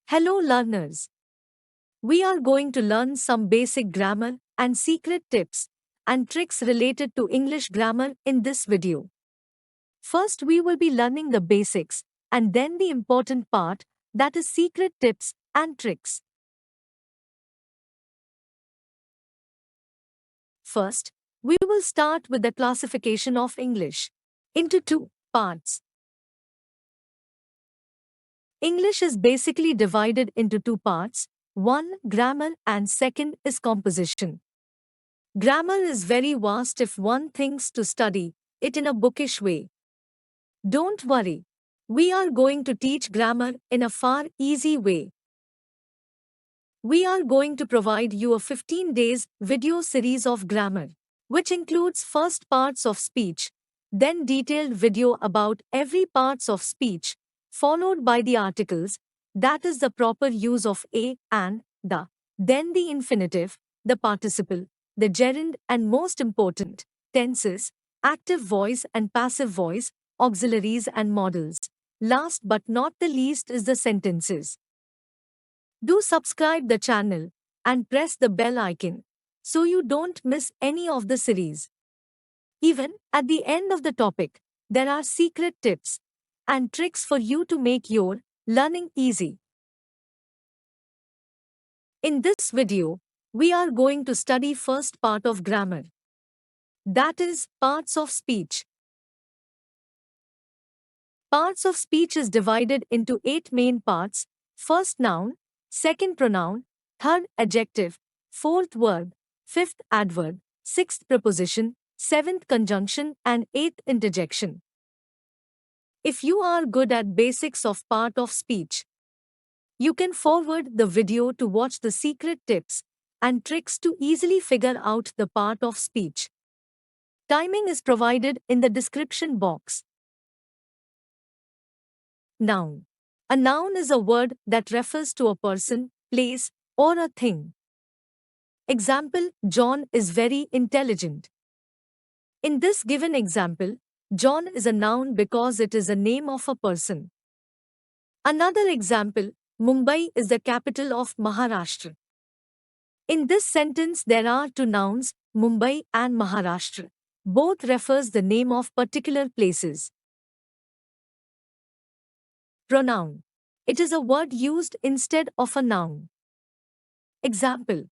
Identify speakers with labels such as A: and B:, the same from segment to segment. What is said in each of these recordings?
A: Hello learners. We are going to learn some basic grammar and secret tips and tricks related to English grammar in this video. First we will be learning the basics and then the important part, that is secret tips and tricks. First, we will start with the classification of English into two parts. English is basically divided into two parts. One, grammar, and second is composition. Grammar is very vast if one thinks to study it in a bookish way. Don't worry. We are going to teach grammar in a far easy way. We are going to provide you a 15 days video series of grammar, which includes first parts of speech, then detailed video about every parts of speech, followed by the articles, that is the proper use of a and the, then the infinitive, the participle, the gerund and most important, tenses, active voice and passive voice, auxiliaries and modals. Last but not the least is the sentences. Do subscribe the channel and press the bell icon so you don't miss any of the series. Even at the end of the topic, there are secret tips and tricks for you to make your learning easy. In this video, we are going to study first part of grammar. That is, parts of speech. Parts of speech is divided into 8 main parts. First, noun. Second, pronoun. Third, adjective. Fourth, verb. Fifth, adverb. Sixth, preposition. Seventh, conjunction. And eighth, interjection. If you are good at basics of part of speech, you can forward the video to watch the secret tips and tricks to easily figure out the part of speech. Timing is provided in the description box. Noun. A noun is a word that refers to a person, place, or a thing. Example, John is very intelligent. In this given example, John is a noun because it is a name of a person. Another example, Mumbai is the capital of Maharashtra. In this sentence there are two nouns, Mumbai and Maharashtra. Both refers the name of particular places. Pronoun. It is a word used instead of a noun. Example,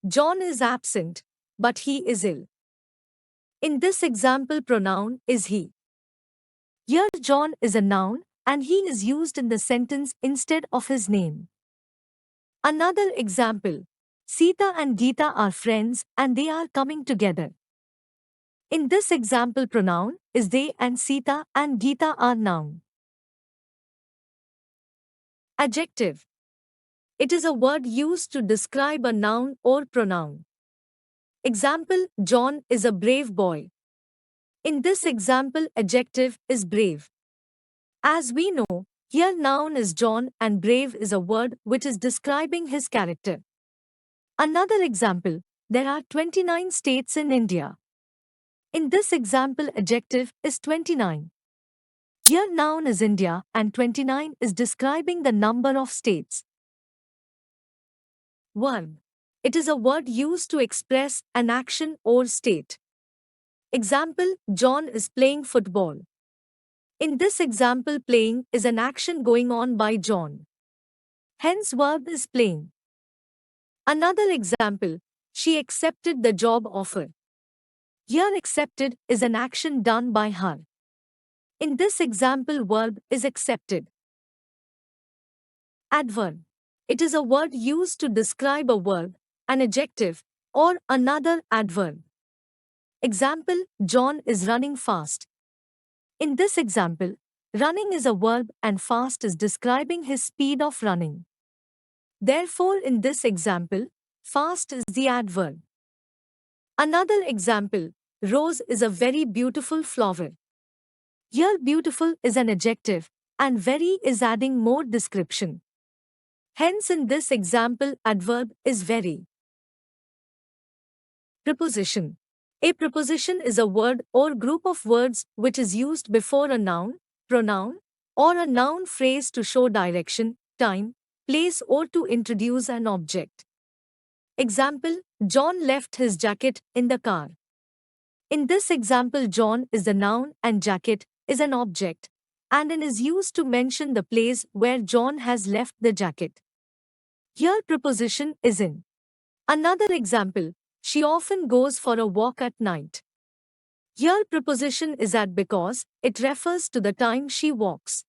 A: John is absent, but he is ill. In this example, pronoun is he. Here John is a noun and he is used in the sentence instead of his name. Another example, Sita and Geeta are friends and they are coming together. In this example, pronoun is they and Sita and Geeta are noun. Adjective. It is a word used to describe a noun or pronoun. Example, John is a brave boy. In this example, adjective is brave. As we know, here noun is John and brave is a word which is describing his character. Another example, there are 29 states in India. In this example, adjective is 29. Here noun is India and 29 is describing the number of states. Verb. It is a word used to express an action or state. Example, John is playing football. In this example, playing is an action going on by John. Hence verb is playing. Another example, she accepted the job offer. Here accepted is an action done by her. In this example, verb is accepted. Adverb. It is a word used to describe a verb, an adjective, or another adverb. Example, John is running fast. In this example, running is a verb and fast is describing his speed of running. Therefore, in this example, fast is the adverb. Another example, Rose is a very beautiful flower. Here beautiful is an adjective and very is adding more description. Hence in this example adverb is very. Preposition. A preposition is a word or group of words which is used before a noun, pronoun, or a noun phrase to show direction, time, place or to introduce an object. Example, John left his jacket in the car. In this example, John is the noun and jacket is an object, and is used to mention the place where John has left the jacket. Here preposition is in. Another example, she often goes for a walk at night. Here preposition is at because it refers to the time she walks.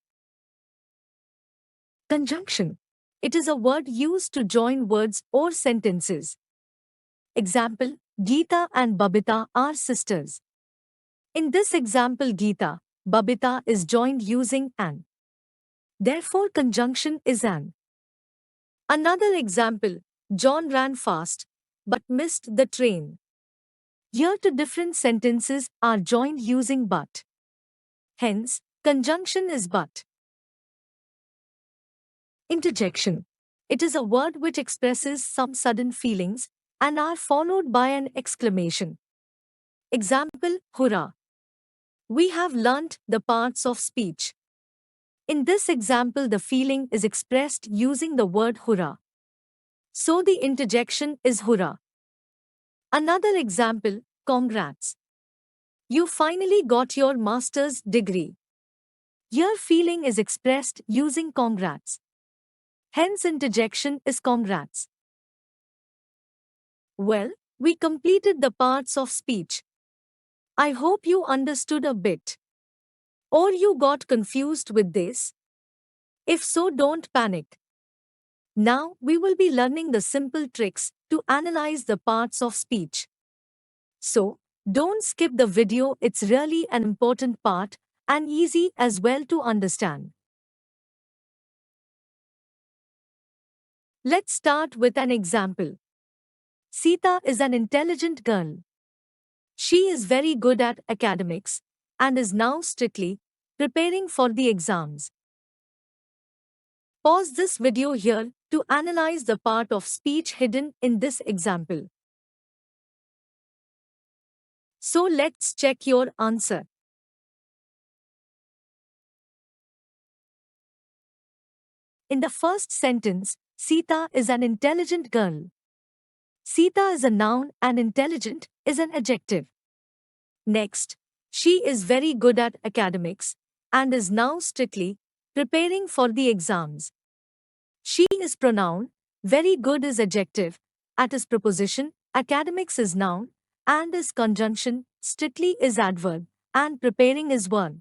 A: Conjunction. It is a word used to join words or sentences. Example, Geeta and Babita are sisters. In this example, Geeta, Babita is joined using an. Therefore, conjunction is an. Another example, John ran fast, but missed the train. Here two different sentences are joined using but. Hence, conjunction is but. Interjection. It is a word which expresses some sudden feelings and are followed by an exclamation. Example, hurrah. We have learnt the parts of speech. In this example, the feeling is expressed using the word hurrah. So the interjection is hurrah. Another example, congrats. You finally got your master's degree. Here feeling is expressed using congrats. Hence interjection is congrats. Well, we completed the parts of speech. I hope you understood a bit. Or you got confused with this? If so, don't panic. Now we will be learning the simple tricks to analyze the parts of speech. So, don't skip the video, it's really an important part and easy as well to understand. Let's start with an example. Sita is an intelligent girl. She is very good at academics and is now strictly preparing for the exams. Pause this video here to analyze the part of speech hidden in this example. So let's check your answer. In the first sentence, Sita is an intelligent girl. Sita is a noun and intelligent is an adjective. Next, she is very good at academics and is now strictly preparing for the exams. She is pronoun, very good is adjective, at is preposition, academics is noun, and is conjunction, strictly is adverb, and preparing is verb.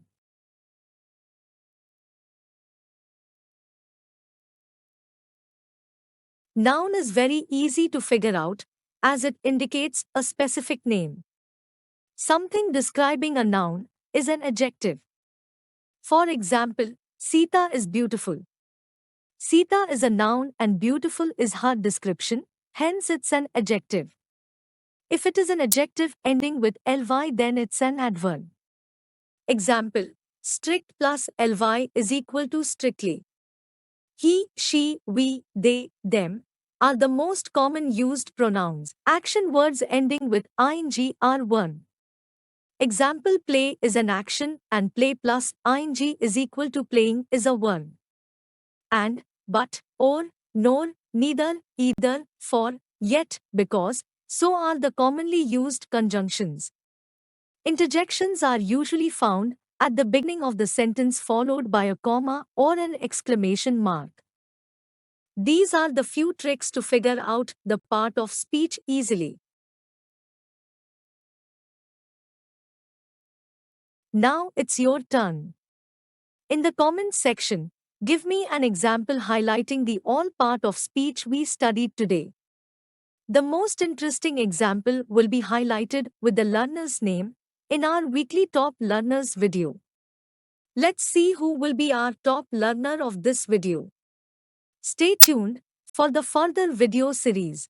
A: Noun is very easy to figure out as it indicates a specific name. Something describing a noun is an adjective. For example, Sita is beautiful. Sita is a noun and beautiful is her description, hence it's an adjective. If it is an adjective ending with ly, then it's an adverb. Example, strict plus ly is equal to strictly. He, she, we, they, them are the most common used pronouns. Action words ending with ing are one. Example, play is an action and play plus ing is equal to playing is a verb. And, but, or, nor, neither, either, for, yet, because, so are the commonly used conjunctions. Interjections are usually found at the beginning of the sentence followed by a comma or an exclamation mark. These are the few tricks to figure out the part of speech easily. Now it's your turn. In the comments section, give me an example highlighting the all part of speech we studied today. The most interesting example will be highlighted with the learner's name in our weekly top learners video. Let's see who will be our top learner of this video. Stay tuned for the further video series.